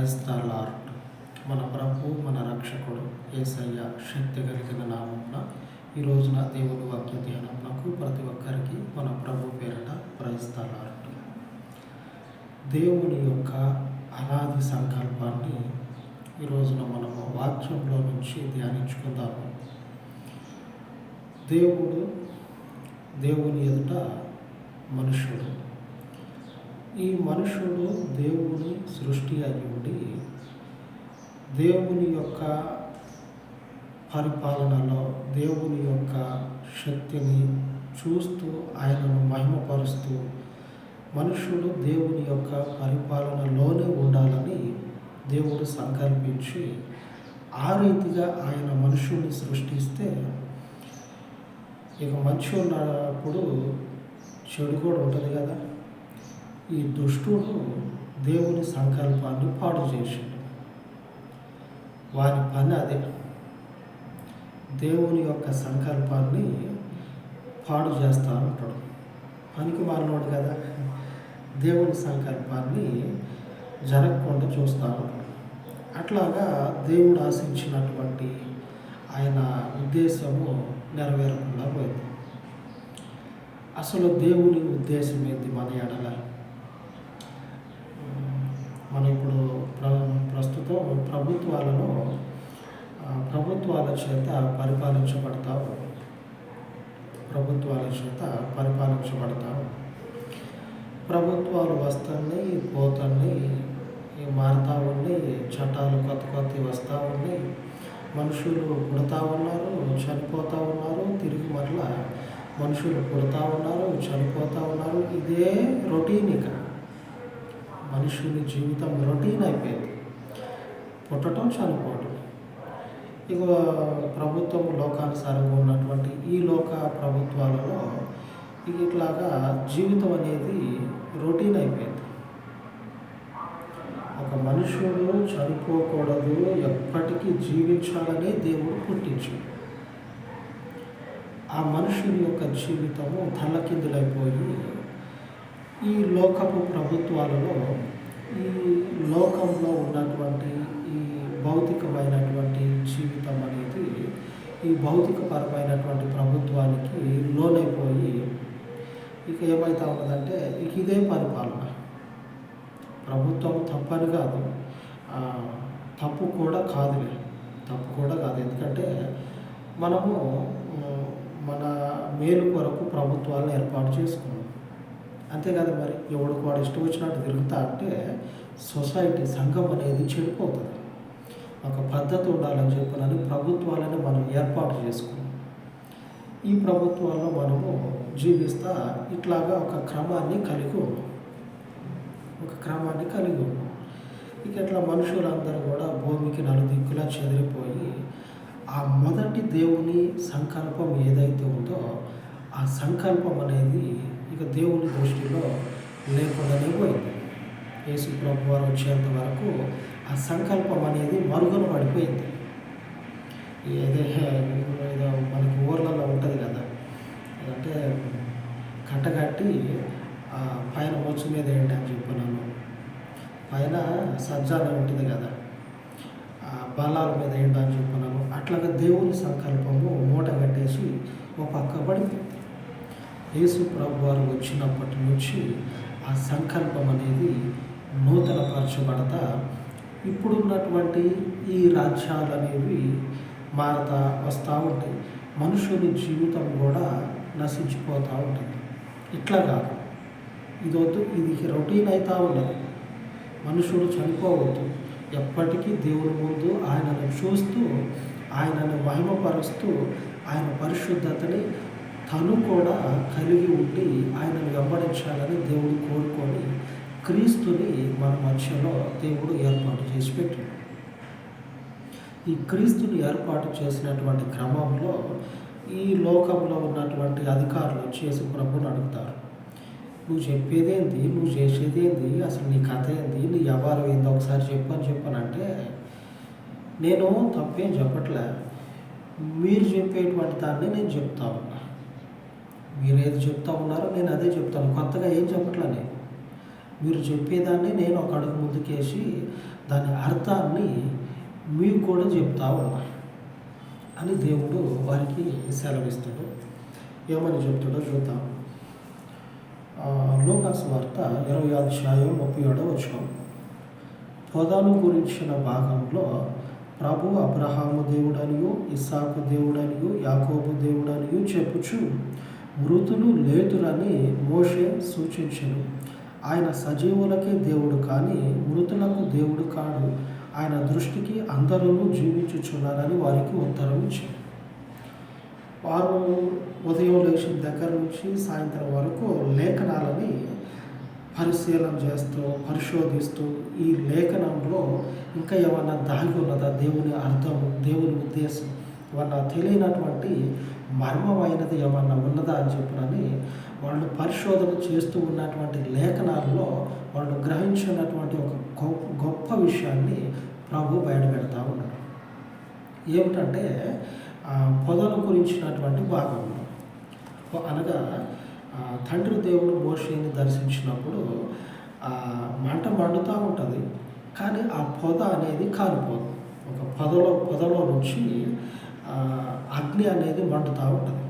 Praise the lord. మన ప్రభు మన రక్షకుడు యేసయ్య శక్తి కలిగిన నామమున ఈ రోజున దేవుని వాక్య ధ్యానమునకు ప్రతి ఒక్కరికి మన ప్రభు పేరట ప్రైజ్ ద లార్డ్. దేవుని యొక్క అనాది సంకల్పాన్ని ఈ రోజున మనము వాక్యంలో నుంచి ధ్యానించుకుందాము. దేవుని ఎదుట మనుషుడు. ఈ మనుషుడు దేవుని సృష్టి అయి ఉండి దేవుని యొక్క పరిపాలనలో దేవుని యొక్క శక్తిని చూస్తూ ఆయనను మహిమపరుస్తూ మనుషుడు దేవుని యొక్క పరిపాలనలోనే ఉండాలని దేవుడు సంకల్పించి ఆ రీతిగా ఆయన మనుషుల్ని సృష్టిస్తే ఇక మనిషి ఉన్నప్పుడు చెడు కూడా ఉంటుంది కదా. ఈ దుష్టుడు దేవుని సంకల్పాన్ని పాడు చేసిండు. వారి పని అదే, దేవుని యొక్క సంకల్పాన్ని పాడు చేస్తూ ఉంటాడు. పనికి మారినోడు కదా, దేవుని సంకల్పాన్ని జరగకుండా చూస్తూ ఉంటాడు. అట్లాగా దేవుడు ఆశించినటువంటి ఆయన ఉద్దేశము నెరవేరకుండా పోయింది. అసలు దేవుని ఉద్దేశం ఏంటి మన ఎడల? మనం ఇప్పుడు ప్రస్తుతం ప్రభుత్వాల చేత పరిపాలించబడతాము. ప్రభుత్వాలు వస్తున్నాయి, పోతున్నాయి, మారుతూ ఉన్నాయి, చట్టాలు కొత్తవి వస్తూ ఉన్నాయి, మనుషులు పుడతా ఉన్నారు, చనిపోతూ ఉన్నారు, తిరిగి మరలా మనుషులు పుడతా ఉన్నారు, చనిపోతూ ఉన్నారు. ఇదే రొటీన్. ఇక మనుషుని జీవితం రొటీన్ అయిపోయింది, పుట్టడం చనిపోవడం. ఇక ప్రభుత్వం లోకానుసారంగా ఉన్నటువంటి ఈ లోక ప్రభుత్వాలలో ఇట్లాగా జీవితం అనేది రొటీన్ అయిపోయింది. ఒక మనుషుడు చనిపోకూడదు, ఎప్పటికీ జీవించాలనే దేవుడు పుట్టించాడు. ఆ మనుషుని యొక్క జీవితము తల్లకిందులైపోయి ఈ లోకపు ప్రభుత్వాలలో ఈ లోకంలో ఉన్నటువంటి ఈ భౌతికమైనటువంటి జీవితం అనేది ఈ భౌతికపరమైనటువంటి ప్రభుత్వానికి లోనైపోయి ఇక ఏమవుతా ఉన్నదంటే ఇక ఇదే పరిపాలన. ప్రభుత్వం తప్పని కాదు, తప్పు కూడా కాదు. ఎందుకంటే మనము మన మేలు కొరకు ప్రభుత్వాలను ఏర్పాటు చేసుకున్నాం, అంతేకాదు. మరి ఎవడికి వాడు ఇష్టం వచ్చినట్టు తిరుగుతా అంటే సొసైటీ, సంఘం అనేది చెడిపోతుంది. ఒక పద్ధతి ఉండాలని చెప్పాలని ప్రభుత్వాలను మనం ఏర్పాటు చేసుకున్నాం. ఈ ప్రభుత్వాల్లో మనము జీవిస్తా ఇట్లాగా ఒక క్రమాన్ని కలిగి ఉన్నాం. ఇక ఇట్లా మనుషులందరూ కూడా భూమికి నలుదిక్కులా చెదిరిపోయి ఆ మొదటి దేవుని సంకల్పం ఏదైతే ఉందో ఆ సంకల్పం అనేది ఇక దేవుని దృష్టిలో లేకుండానే పోయింది. యేసు ప్రభు వారు వచ్చేంత వరకు ఆ సంకల్పం అనేది మరుగున పడిపోయింది. ఏదో మనకి ఊర్లలో ఉంటుంది కదా, అంటే కట్టగట్టి పైన మొచ్చు మీద ఏంటి అని చెప్పినాను, పైన సజ్జానే ఉంటుంది కదా, బలాల మీద ఏంటి అని చెప్పినాను. అట్లాగా దేవుని సంకల్పము మూట కట్టేసి ఒక పక్క పడిపోయింది. యేసు ప్రభు వారు వచ్చినప్పటి నుంచి ఆ సంకల్పం అనేది నూతనపరచబడతా ఇప్పుడున్నటువంటి ఈ రాజ్యాలు అనేవి మారుతా వస్తూ ఉంటాయి. మనుషుని జీవితం కూడా నశించిపోతూ ఉంటుంది. ఇట్లా కాదు, ఇది రొటీన్ అవుతూ ఉన్నది. మనుషుడు చనిపోవద్దు, ఎప్పటికీ దేవుని ముందు ఆయనను చూస్తూ ఆయనను మహిమపరుస్తూ ఆయన పరిశుద్ధతని తను కూడా కలిగి ఉండి ఆయనను వెంబడించాలని దేవుడు కోరుకొని క్రీస్తుని మన మధ్యలో దేవుడు ఏర్పాటు చేసి పెట్టాడు. ఈ క్రీస్తుని ఏర్పాటు చేసినటువంటి క్రమంలో ఈ లోకంలో ఉన్నటువంటి అధికారులు చేసి ప్రభుని అడుగుతారు, నువ్వు చెప్పేదేంది, నువ్వు చేసేదేంది, అసలు నీ కథ ఏంది, నీ వ్యవహారం ఏందో ఒకసారి చెప్పానంటే నేను తప్పేం చెప్పట్లే, మీరు చెప్పేటువంటి దాన్ని నేను చెప్తా ఉన్నా. మీరు ఏది చెప్తా ఉన్నారో నేను అదే చెప్తాను, కొత్తగా ఏం చెప్పట్లే. మీరు చెప్పేదాన్ని నేను ఒక అడుగు ముందుకేసి దాని అర్థాన్ని మీకు కూడా చెప్తా ఉన్నా అని దేవుడు వారికి సెలవిస్తాడు. ఏమని చెప్తాడో చూద్దాం. లూకాసు వార్త 20:37 పొదను గురించిన భాగంలో ప్రభు అబ్రహాము దేవుడనియు ఇస్సాకు దేవుడనియు యాకోబు దేవుడనియు చెప్పుచు మృతులు లేతురని మోషే సూచించెను. ఆయన సజీవులకే దేవుడు కానీ మృతులకు దేవుడు కాడు. ఆయన దృష్టికి అందరూ జీవించుచున్నారని వారికి ఉత్తరం ఇచ్చారు. వారు ఉదయం లేచిన దగ్గర నుంచి సాయంత్రం వరకు లేఖనాలని పరిశీలన చేస్తూ పరిశోధిస్తూ ఈ లేఖనంలో ఇంకా ఏమన్నా దాగి ఉన్నదా, దేవుని అర్థము, దేవుని ఉద్దేశం ఏమన్నా తెలియనటువంటి మర్మమైనది ఏమన్నా ఉన్నదా అని చెప్పినని వాళ్ళు పరిశోధన చేస్తూ ఉన్నటువంటి లేఖనాల్లో వాళ్ళు గ్రహించినటువంటి ఒక గొప్ప విషయాన్ని ప్రభు బయటపెడతా ఉన్నాడు. ఏమిటంటే పొదను గురించినటువంటి భాగంలో అనగా తండ్రి దేవుడు మోషేని దర్శించినప్పుడు మంట మండుతూ ఉంటుంది, కానీ ఆ పొద అనేది కాలిపోదు. ఒక పొదలో నుంచి అగ్ని అనేది మండుతూ ఉంటుంది.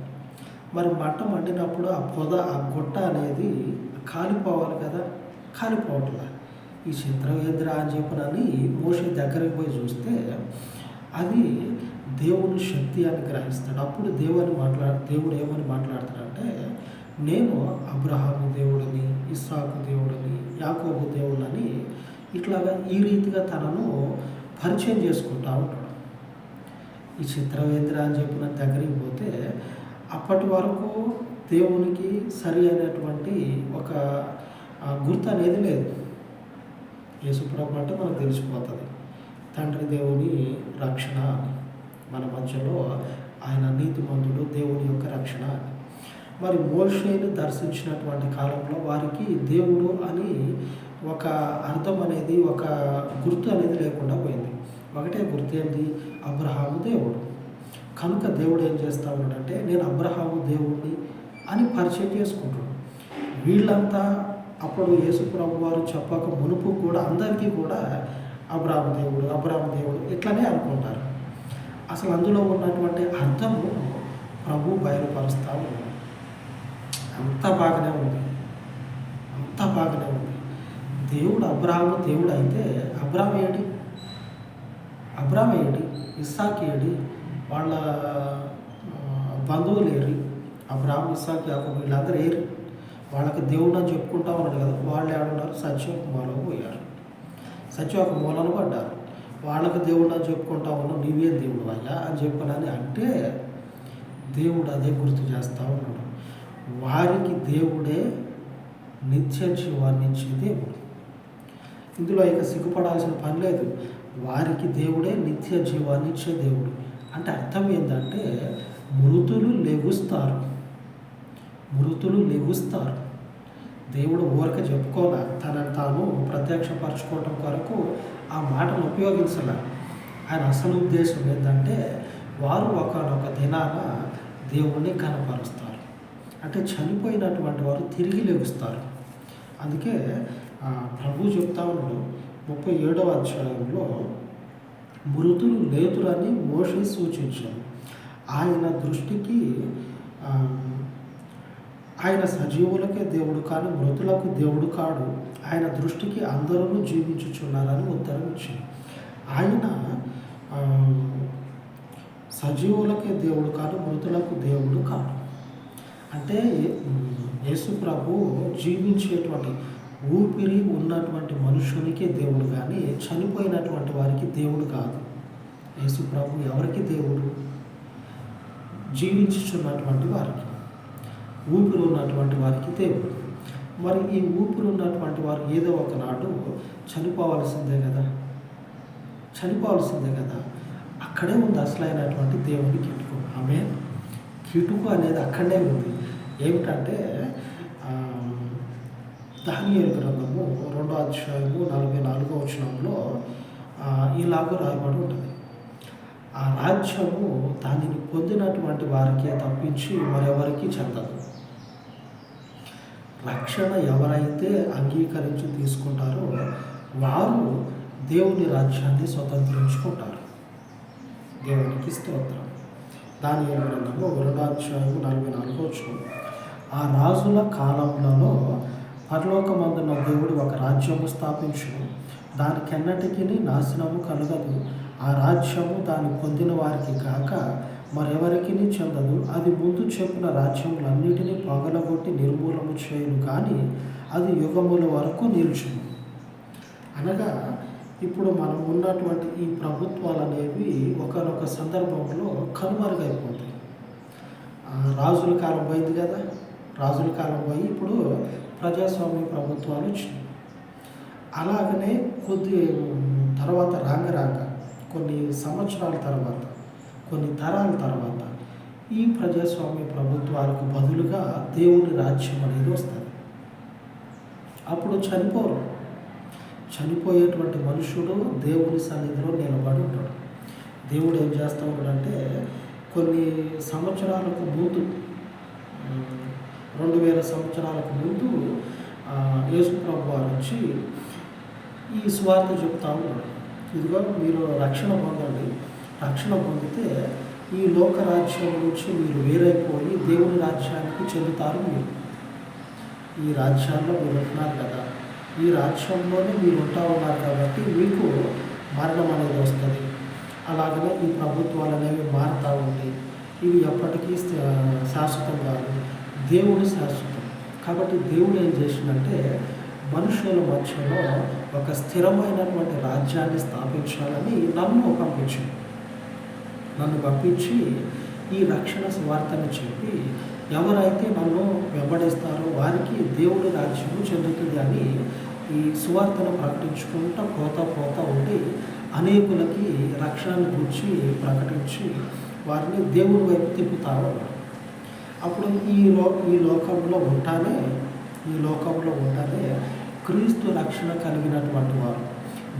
మరి మంట మండినప్పుడు ఆ గొట్ట అనేది కాలిపోవాలి కదా, కాలిపోవట్లే. ఈ చిత్రవేంద్ర అని చెప్పినని మోషే దగ్గరికి పోయి చూస్తే అది దేవుని శక్తి అని గ్రహిస్తాడు. అప్పుడు దేవుడు ఏమని మాట్లాడతాడంటే, నేను అబ్రహాము దేవుడిని, ఇస్సాకు దేవుడిని, యాకోబు దేవుడిని ఇట్లాగా ఈ రీతిగా తనను పరిచయం చేసుకుంటా ఉంటాడు. ఈ చిత్రవేంద్ర అని చెప్పిన దగ్గరికి పోతే అప్పటి వరకు దేవునికి సరి అయినటువంటి ఒక గుర్తు అనేది లేదు. యేసుప్రభు అంటే మనకు తెలిసిపోతుంది తండ్రి దేవుని రక్షణ అని, మన మధ్యలో ఆయన నీతిమంతుడు, దేవుని యొక్క రక్షణ అని. మరి మోషేని దర్శించినటువంటి కాలంలో వారికి దేవుడు అని ఒక అర్థం అనేది, ఒక గుర్తు అనేది లేకుండా పోయింది. ఒకటే గుర్తు ఏంటి? అబ్రహాము దేవుడు. కనుక దేవుడు ఏం చేస్తా ఉన్నాడంటే, నేను అబ్రహాము దేవుడిని అని పరిచయం చేసుకుంటాడు. వీళ్ళంతా అప్పుడు యేసుప్రభు వారు చెప్పక మునుపు కూడా అందరికీ కూడా అబ్రహాము దేవుడు ఇట్లనే అనుకుంటారు. అసలు అందులో ఉన్నటువంటి అర్థము ప్రభు బయలుపరుస్తూ ఉన్నాడు. అంత బాగానే ఉంది. దేవుడు అబ్రహాము దేవుడు అయితే అబ్రహాము ఏడి, ఇస్సాకు ఏడి, వాళ్ళ బంధువులు ఏరి, అబ్రహాము ఇస్సాకు యాకోబు వీళ్ళందరూ ఏరి, వాళ్ళకి దేవుడు అని చెప్పుకుంటా ఉన్నాడు కదా. వాళ్ళు ఏడున్నారు? సత్యం మూలకు పోయారు, సత్యం మూలను పడ్డారు. వాళ్ళకి దేవుడు అని చెప్పుకుంటా ఉన్నావు, నీవే దేవుడు అయ్యా అని చెప్పనని అంటే దేవుడు అదే గుర్తు చేస్తూ ఉన్నాడు. వారికి దేవుడే నిత్య జీవాన్ని ఇచ్చే దేవుడు. ఇందులో ఇక సిగ్గుపడాల్సిన పని లేదు. వారికి దేవుడే నిత్య జీవాన్ని ఇచ్చే దేవుడు అంటే అర్థం ఏంటంటే మృతులు లెగుస్తారు. దేవుడు ఊరక చెప్పుకోలే, తనను తాను ప్రత్యక్షపరచుకోవటం కొరకు ఆ మాటను ఉపయోగించాల. ఆయన అసలు ఉద్దేశం ఏంటంటే వారు ఒకనొక దినాన దేవుణ్ణి కనపరుస్తారు. అంటే చనిపోయినటువంటి వారు తిరిగి లెగుస్తారు. అందుకే ప్రభు చెప్తా ఉన్నాడు 37వ అధ్యాయంలో, మృతులు లేతురని మోషే సూచించాడు. ఆయన దృష్టికి ఆయన సజీవులకే దేవుడు కానీ మృతులకు దేవుడు కాడు. ఆయన దృష్టికి అందరూ జీవించుచున్నారని ఉత్తరం ఇచ్చింది. ఆయన సజీవులకే దేవుడు కాదు, మృతులకు దేవుడు కాదు. అంటే యేసు ప్రభు జీవించేటువంటి ఊపిరి ఉన్నటువంటి మనుషునికే దేవుడు కానీ చనిపోయినటువంటి వారికి దేవుడు కాదు. యేసు ప్రభు ఎవరికి దేవుడు? జీవించుచున్నటువంటి వారికి, ఊపిరి ఉన్నటువంటి వారికి దేవుడు. మరి ఈ ఊపిరి ఉన్నటువంటి వారు ఏదో ఒకనాడు చనిపోవాల్సిందే కదా. అక్కడే ఉంది అసలైనటువంటి దేవుని కిటుకు. కిటుకు అనేది అక్కడే ఉంది. ఏమిటంటే దానియేలు గ్రంథము 2వ అధ్యాయము 44వ వచనంలో ఇలాగ రాయబడి ఉంటుంది. ఆ రాజ్యము దానిని పొందినటువంటి వారికే తప్పించి మరెవరికి చెందదు. రక్షణ ఎవరైతే అంగీకరించి తీసుకుంటారో వారు దేవుని రాజ్యాన్ని స్వతంత్రించుకుంటారు. దేవునికి స్తోత్రం. దానియేలు గ్రంథము 2:44. ఆ రాజుల కాలములలో పరలోకమందున్న దేవుడు ఒక రాజ్యము స్థాపించును, దానికెన్నటికి నాశనము కలగదు. ఆ రాజ్యము దాన్ని పొందిన వారికి కాక మరెవరికి చెందదు. అది ముందు చెప్పిన రాజ్యములన్నిటినీ పగలగొట్టి నిర్మూలము చేయను, కానీ అది యుగముల వరకు నిలుచును. అనగా ఇప్పుడు మనం ఉన్నటువంటి ఈ ప్రభుత్వాలు అనేవి ఒకనొక సందర్భంలో కనుమరుగైపోతాయి. రాజుల కాలం పోయింది కదా, రాజుల కాలం పోయి ఇప్పుడు ప్రజాస్వామ్య ప్రభుత్వాలు వచ్చినాయి. అలాగనే కొద్ది తర్వాత రాంగ కొన్ని సంవత్సరాల తర్వాత, కొన్ని తరాల తర్వాత ఈ ప్రజాస్వామ్య ప్రభుత్వాలకు బదులుగా దేవుని రాజ్యం అనేది వస్తుంది. అప్పుడు చనిపోయేటువంటి మనుషుడు దేవుని సన్నిధిలో నిలబడి ఉంటాడు. దేవుడు ఏం చేస్తూ ఉన్నాడంటే కొన్ని సంవత్సరాలకు ముందు, 2000 సంవత్సరాలకు ముందు యేసు ప్రభువు వారు వచ్చి ఈ సువార్త చెప్తా ఉన్నాడు. ఇదిగో మీరు రక్షణ పొందండి, రక్షణ పొందితే ఈ లోక రాజ్యం నుంచి మీరు వేరైపోయి దేవుని రాజ్యానికి చెందుతారు. మీరు ఈ రాజ్యాల్లో మీరు ఉంటున్నారు కదా, ఈ రాజ్యంలోనే మీరు ఉంటా ఉన్నారు కాబట్టి మీకు మరణం అనేది వస్తుంది. అలాగనే ఈ ప్రభుత్వాలు అనేవి మారుతూ ఉంటాయి. ఇవి ఎప్పటికీ శాశ్వతం కాదు, దేవుడు శాశ్వతం. కాబట్టి దేవుడు ఏం చేసిందంటే మనుషుల మధ్యలో ఒక స్థిరమైనటువంటి రాజ్యాన్ని స్థాపించాలని నన్ను పంపించి ఈ రక్షణ సువార్తని చెప్పి ఎవరైతే నన్ను వెంబడిస్తారో వారికి దేవుడి రాజ్యము చెందుతుంది అని ఈ సువార్తను ప్రకటించుకుంటూ పోతా ఉండి అనేకులకి రక్షణను గురించి ప్రకటించి వారిని దేవుడి వైపు తిప్పుతారు. అప్పుడు ఈ లోకంలో ఉంటానే క్రీస్తు రక్షణ కలిగినటువంటి వారు,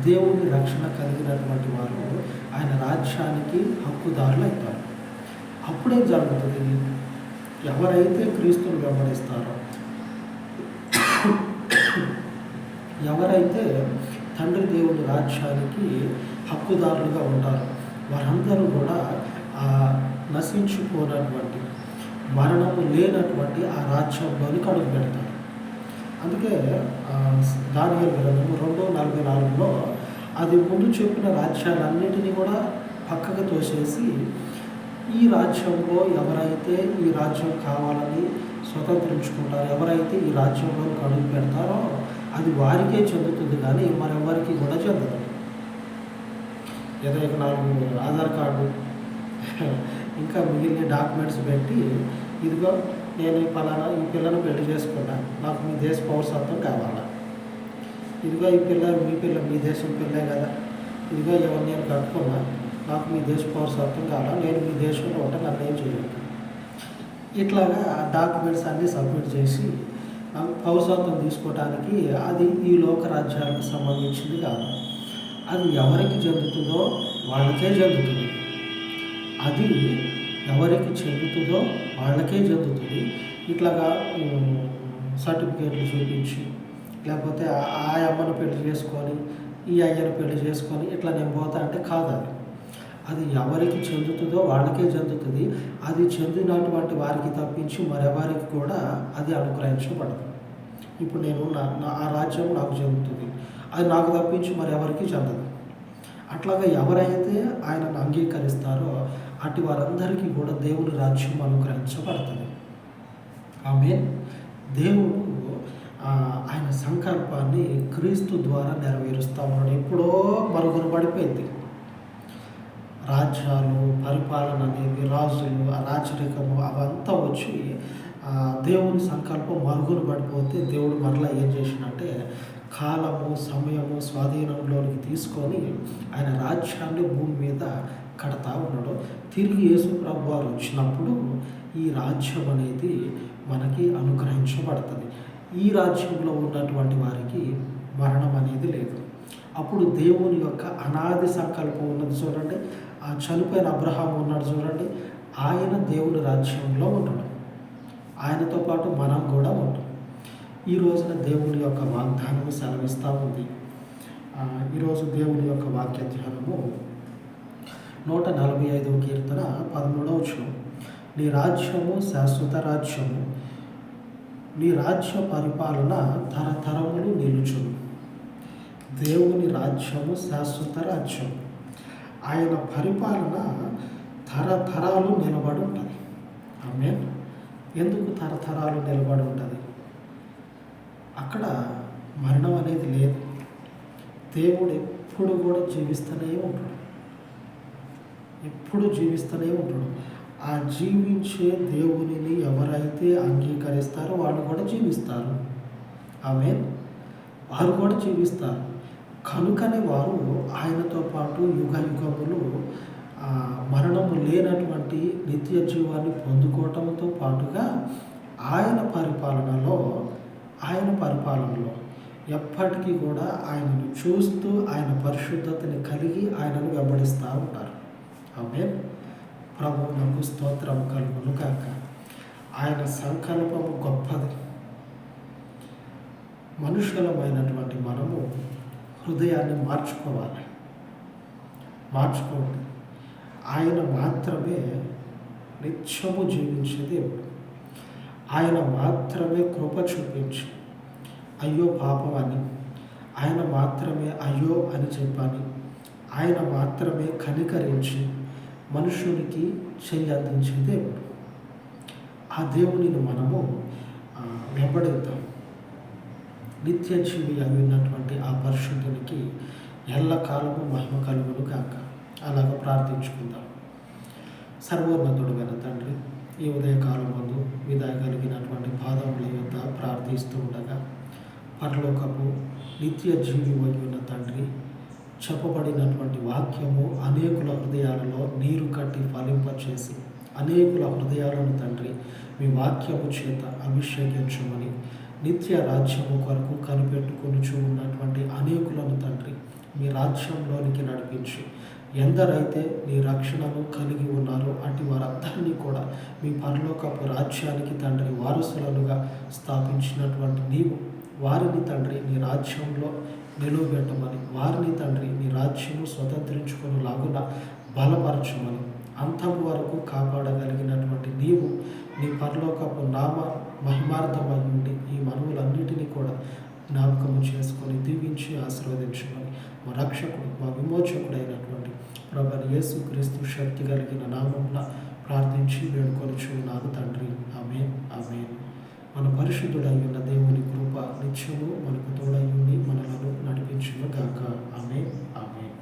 దేవుని రక్షణ కలిగినటువంటి వారు ఆయన రాజ్యానికి హక్కుదారులు అవుతారు. అప్పుడే జరుగుతుంది, ఎవరైతే క్రీస్తుని వెంబడిస్తారో, ఎవరైతే తండ్రి దేవుని రాజ్యానికి హక్కుదారులుగా ఉంటారో వారందరూ కూడా నశించుకోనటువంటి, మరణము లేనటువంటి ఆ రాజ్యంలోనికి అడుగు పెడతారు. అందుకే దానియేలు గ్రంథము 2:44 అది ముందు చెప్పిన రాజ్యాలన్నిటినీ కూడా పక్కకు తోసేసి ఈ రాజ్యంలో ఎవరైతే ఈ రాజ్యం కావాలని స్వతంత్రించుకుంటారో, ఎవరైతే ఈ రాజ్యంలోకి అడుగు పెడతారో అది వారికే చెందుతుంది, కానీ మరెవరికి కూడా చెందదు. ఏదో 4 ఆధార్ కార్డు ఇంకా మిగిలిన డాక్యుమెంట్స్ పెట్టి ఇదిగో నేను ఈ పిల్లను పెళ్లి చేసుకున్నా, నాకు మీ దేశ పౌరసత్వం కావాలా, ఇదిగో మీ దేశం పిల్లే కదా, ఇదిగో ఎవరు నేను కట్టుకున్నా, నాకు మీ దేశ పౌరసత్వం కావాలా, నేను మీ దేశంలో ఉంటే నన్ను ఏం చేయాలి. ఇట్లాగా ఆ డాక్యుమెంట్స్ అన్నీ సబ్మిట్ చేసి పౌరసత్వం తీసుకోవడానికి అది ఈ లోక రాజ్యాలకు సంబంధించింది కాదు. అది ఎవరికి చెందుతుందో వాళ్ళకే చెందుతుంది. అది ఎవరికి చెందుతుందో వాళ్ళకే చెందుతుంది. ఇట్లాగా సర్టిఫికేట్లు చూపించి, లేకపోతే ఆ అమ్మను పెళ్లి చేసుకొని ఈ అయ్యను పెళ్లి చేసుకొని ఇట్లా నేను పోతా అంటే కాదు. అది ఎవరికి చెందుతుందో వాళ్ళకే చెందుతుంది. అది చెందినటువంటి వారికి తప్పించి మరెవరికి కూడా అది అనుగ్రహించబడదు. ఇప్పుడు నేను ఆ రాజ్యం నాకు చెందుతుంది, అది నాకు తప్పించి మరెవరికి చెందదు. అట్లాగా ఎవరైతే ఆయనను అంగీకరిస్తారో అటు వారందరికీ కూడా దేవుని రాజ్యం అనుగ్రహించబడుతుంది. ఆమేన్. దేవుడు ఆయన సంకల్పాన్ని క్రీస్తు ద్వారా నెరవేరుస్తూ ఉన్నాడు. ఎప్పుడో మరుగున పడిపోయింది. రాజ్యాలు, పరిపాలన అనేవి, రాజులు, రాజరికము అవంతా వచ్చి దేవుని సంకల్పం మరుగున పడిపోతే దేవుడు మరలా ఏం చేసినట్టే కాలము, సమయము స్వాధీనంలోనికి తీసుకొని ఆయన రాజ్యాన్ని భూమి మీద కడతా ఉన్నాడు. తిరిగి యేసు ప్రభువు వారు వచ్చినప్పుడు ఈ రాజ్యం అనేది మనకి అనుగ్రహించబడుతుంది. ఈ రాజ్యంలో ఉన్నటువంటి వారికి మరణం అనేది లేదు. అప్పుడు దేవుని యొక్క అనాది సంకల్పం ఉన్నది చూడండి. ఆ చనిపోయిన అబ్రహాం ఉన్నాడు చూడండి, ఆయన దేవుని రాజ్యంలో ఉంటాడు. ఆయనతో పాటు మనం కూడా ఉంటాం. ఈ రోజున దేవుని యొక్క వాగ్దానము సెలవిస్తూ ఉంది. ఈరోజు దేవుని యొక్క వాక్య ధ్యానము 145వ కీర్తన 13వ వచనం. నీ రాజ్యము శాశ్వత రాజ్యము, నీ రాజ్య పరిపాలన తరతరములు నిలుచును. దేవుని రాజ్యము శాశ్వత రాజ్యం, ఆయన పరిపాలన తరతరాలు నిలబడి ఉంటుంది. ఆమేన్. ఎందుకు తరతరాలు నిలబడి ఉంటుంది? అక్కడ మరణం అనేది లేదు. దేవుడు ఎప్పుడు కూడా జీవిస్తూనే ఉంటాడు, ఎప్పుడు జీవిస్తూనే ఉంటాడు. ఆ జీవించే దేవునిని ఎవరైతే అంగీకరిస్తారో వాళ్ళు కూడా జీవిస్తారు. ఆమేన్. వారు కూడా జీవిస్తారు. కనుకనే వారు ఆయనతో పాటు యుగ యుగములు మరణము లేనటువంటి నిత్య జీవాన్ని పొందుకోవటంతో పాటుగా ఆయన పరిపాలనలో ఎప్పటికీ కూడా ఆయనను చూస్తూ ఆయన పరిశుద్ధతని కలిగి ఆయనను వెంబడిస్తూ ఉంటారు. ఆమేన్. ప్రభువునకు స్తోత్రం కలుగును గాక. ఆయన సంకల్పము గొప్పది. మనుషులమైనటువంటి మనము హృదయాన్ని మార్చుకోండి. ఆయన మాత్రమే నిత్యము జీవించే దేవుడు. ఆయన మాత్రమే కృప చూపించి అయ్యో పాపం అని, ఆయన మాత్రమే అయ్యో అని చెప్పని, ఆయన మాత్రమే కనికరించి మనుషునికి చెయ్యి అందించే దేవుడు. ఆ దేవునిని మనము వెంబడిద్దాం. నిత్య జీవి అయి ఉన్నటువంటి ఆ పరిశుద్ధునికి ఎల్లకాలము మహిమ కలుగును కాక. అలాగ ప్రార్థించుకుందాం. సర్వోన్నతుడైన తండ్రి, ఈ ఉదయకాలం ముందు విదాయ కలిగినటువంటి పాదముల యొద్ద ప్రార్థిస్తూ ఉండగా, పరలోకపు నిత్య జీవి అయి ఉన్న తండ్రి, చెప్పబడినటువంటి వాక్యము అనేకుల హృదయాలలో నీరు కట్టి ఫలింపచేసి అనేకుల హృదయాలను తండ్రి మీ వాక్యము చేత అభిషేకించమని, నిత్య రాజ్యము కొరకు కనిపెట్టుకొనుచు ఉన్నటువంటి అనేకులను తండ్రి మీ రాజ్యంలోనికి నడిపించి, ఎందరైతే నీ రక్షణను కలిగి ఉన్నారో అటు వారందరినీ కూడా మీ పరలోకపు రాజ్యానికి తండ్రి వారసులనుగా స్థాపించినటువంటి నీవు వారిని తండ్రి నీ రాజ్యంలో నిలువబెట్టమని, వారిని తండ్రి నీ రాజ్యము స్వతంత్రించుకునేలాగున బలపరచమని, అంతం వరకు కాపాడగలిగినటువంటి నీవు నీ పరలోకపు నామ మహిమార్థమై ఉండి ఈ మనవులన్నిటినీ కూడా జ్ఞాపకము చేసుకొని దీవించి ఆశీర్వదించమని మా రక్షకుడు మా విమోచకుడైనటువంటి ప్రభువైన యేసుక్రీస్తు శక్తి కలిగిన నామమున ప్రార్థించి వేడుకొనుచున్నాను తండ్రి. ఆమేన్. ఆమేన్. మన పరిశుద్ధుడై ఉన్న దేవుని కృప నిత్యము మనకు తోడై ఉండి మనలను నడిపించును గాక. ఆమేన్. ఆమేన్.